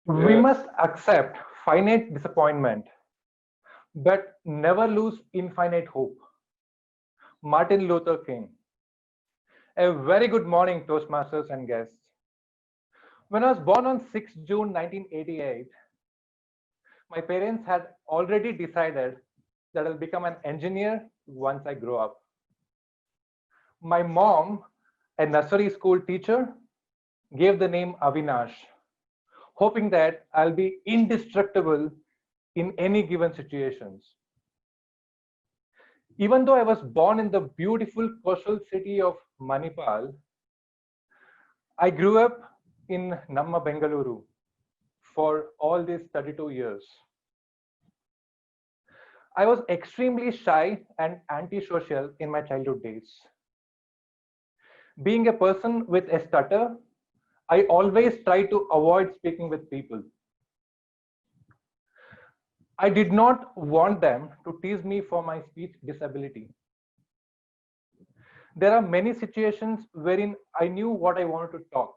We Yeah. must accept finite disappointment, but never lose infinite hope. Martin Luther King. A very good morning, Toastmasters and guests. When I was born on 6 June 1988, my parents had already decided that I'll become an engineer once I grow up. My mom, a nursery school teacher, gave the name Avinash, hoping that I'll be indestructible in any given situations. Even though I was born in the beautiful coastal city of Manipal, I grew up in Namma Bengaluru for all these 32 years. I was extremely shy and antisocial in my childhood days. Being a person with a stutter, I always try to avoid speaking with people. I did not want them to tease me for my speech disability. There are many situations wherein I knew what I wanted to talk,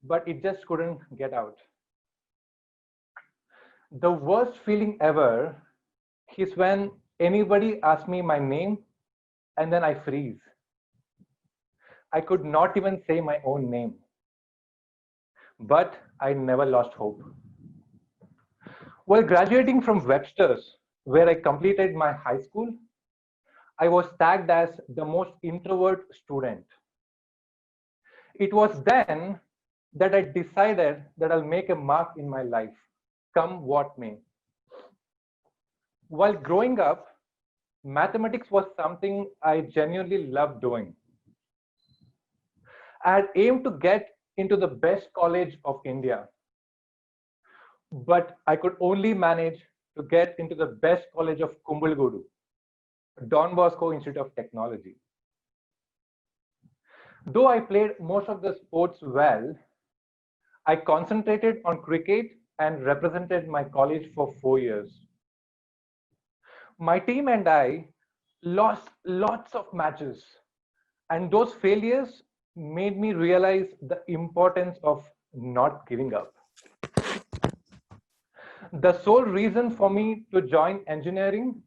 but it just couldn't get out. The worst feeling ever is when anybody asks me my name and then I freeze. I could not even say my own name, but I never lost hope. While graduating from Webster's, where I completed my high school, I was tagged as the most introvert student. It was then that I decided that I'll make a mark in my life, come what may. While growing up, mathematics was something I genuinely loved doing. I had aimed to get into the best college of India, but I could only manage to get into the best college of Kumbulgudu, Don Bosco Institute of Technology. Though I played most of the sports well, I concentrated on cricket and represented my college for 4 years. My team and I lost lots of matches, and those failures made me realize the importance of not giving up. The sole reason for me to join engineering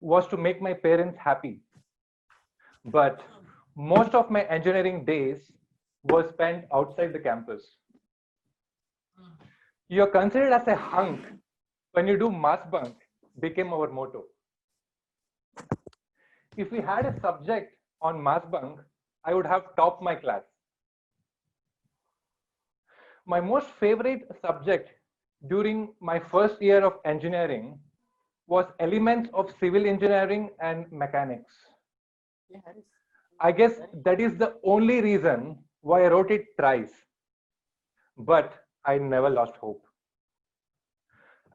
was to make my parents happy. But most of my engineering days were spent outside the campus. You're considered as a hunk when you do mass bunk became our motto. If we had a subject on mass bunk, I would have topped my class. My most favorite subject during my first year of engineering was elements of civil engineering and mechanics. I guess that is the only reason why I wrote it thrice, but I never lost hope.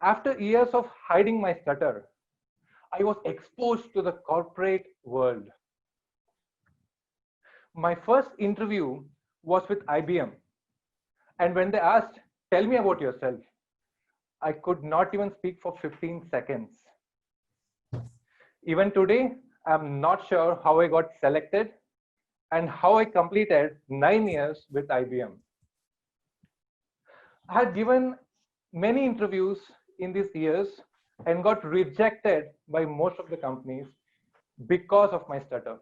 After years of hiding my stutter, I was exposed to the corporate world. My first interview was with IBM, and when they asked, "Tell me about yourself," I could not even speak for 15 seconds. Even today, I'm not sure how I got selected and how I completed 9 years with IBM. I had given many interviews in these years and got rejected by most of the companies because of my stutter.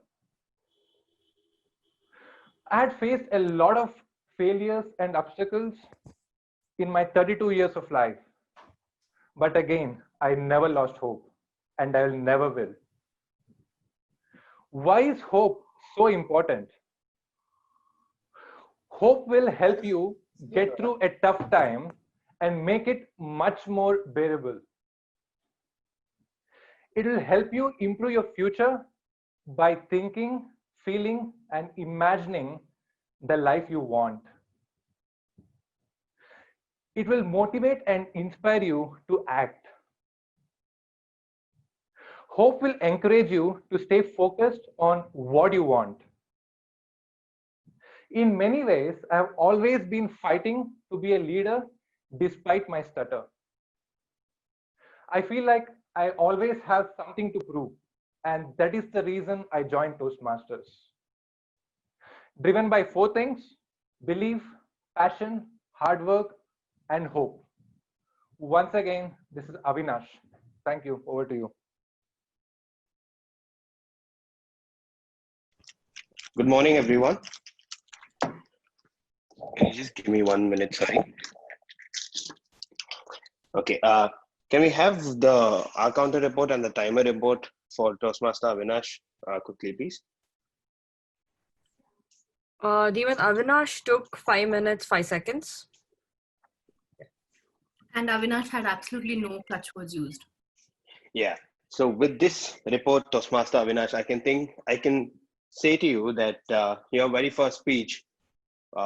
I had faced a lot of failures and obstacles in my 32 years of life, but again, I never lost hope and I will never will. Why is hope so important? Hope will help you get through a tough time and make it much more bearable. It will help you improve your future by thinking, feeling, and imagining the life you want. It will motivate and inspire you to act. Hope will encourage you to stay focused on what you want. In many ways, I have always been fighting to be a leader despite my stutter. I feel like I always have something to prove, and that is the reason I joined Toastmasters. Driven by four things: belief, passion, hard work, and hope. Once again, this is Avinash. Thank you. Over to you. Good morning, everyone. Can you just give me 1 minute? Sorry. Okay. Can we have the R counter report and the timer report for Toastmaster Avinash quickly, please? Deeman, Avinash took 5 minutes, 5 seconds. And Avinash had absolutely no clutch words used. Yeah. So with this report, Toastmaster Avinash, I can say to you that your very first speech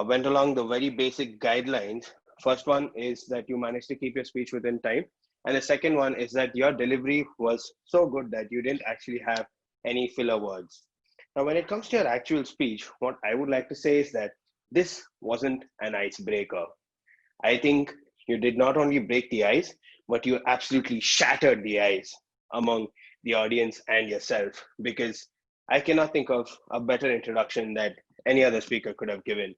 went along the very basic guidelines. First one is that you managed to keep your speech within time. And the second one is that your delivery was so good that you didn't actually have any filler words. Now, when it comes to your actual speech, what I would like to say is that this wasn't an icebreaker. I think you did not only break the ice, but you absolutely shattered the ice among the audience and yourself, because I cannot think of a better introduction that any other speaker could have given.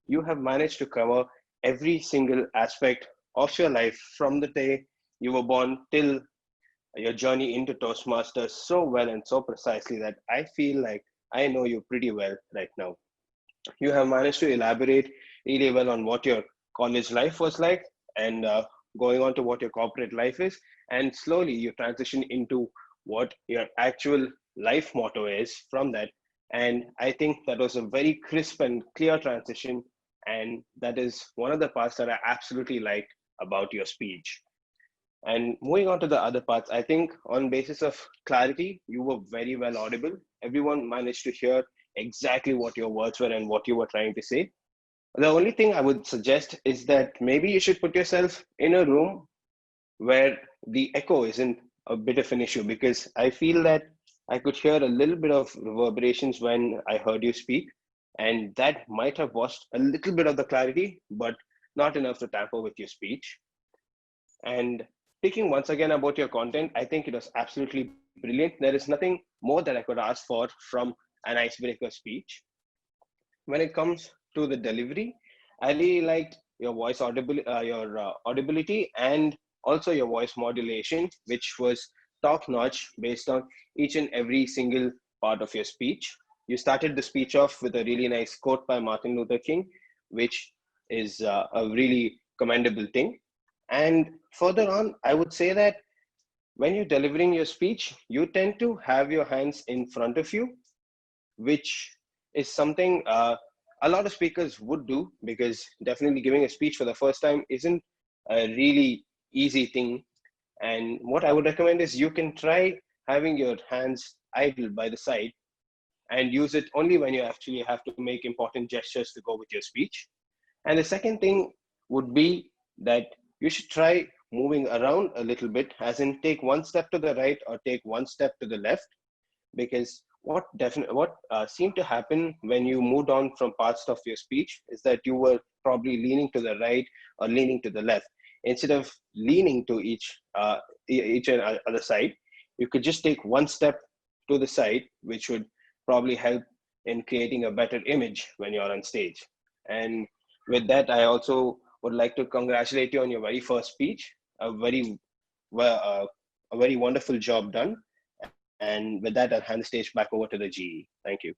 You have managed to cover every single aspect of your life from the day you were born till your journey into Toastmasters so well and so precisely that I feel like I know you pretty well right now. You have managed to elaborate really well on what your college life was like, and going on to what your corporate life is, and slowly you transition into what your actual life motto is from that. And I think that was a very crisp and clear transition, and that is one of the parts that I absolutely liked about your speech. And moving on to the other parts, I think on basis of clarity, you were very well audible. Everyone managed to hear exactly what your words were and what you were trying to say. The only thing I would suggest is that maybe you should put yourself in a room where the echo isn't a bit of an issue, because I feel that I could hear a little bit of reverberations when I heard you speak, and that might have lost a little bit of the clarity, but not enough to tamper with your speech. And speaking once again about your content, I think it was absolutely brilliant. There is nothing more that I could ask for from an icebreaker speech. When it comes to the delivery, I really liked your voice audibility, and also your voice modulation, which was top notch based on each and every single part of your speech. You started the speech off with a really nice quote by Martin Luther King, which is a really commendable thing. And further on, I would say that when you're delivering your speech, you tend to have your hands in front of you, which is something a lot of speakers would do, because definitely giving a speech for the first time isn't a really easy thing. And what I would recommend is you can try having your hands idle by the side and use it only when you actually have to make important gestures to go with your speech. And the second thing would be that you should try moving around a little bit, as in take one step to the right or take one step to the left, because what seemed to happen when you moved on from parts of your speech is that you were probably leaning to the right or leaning to the left. Instead of leaning to each and other side, you could just take one step to the side, which would probably help in creating a better image when you're on stage. And with that, I also would like to congratulate you on your very first speech. A very wonderful job done. And with that, I'll hand the stage back over to the GE. Thank you.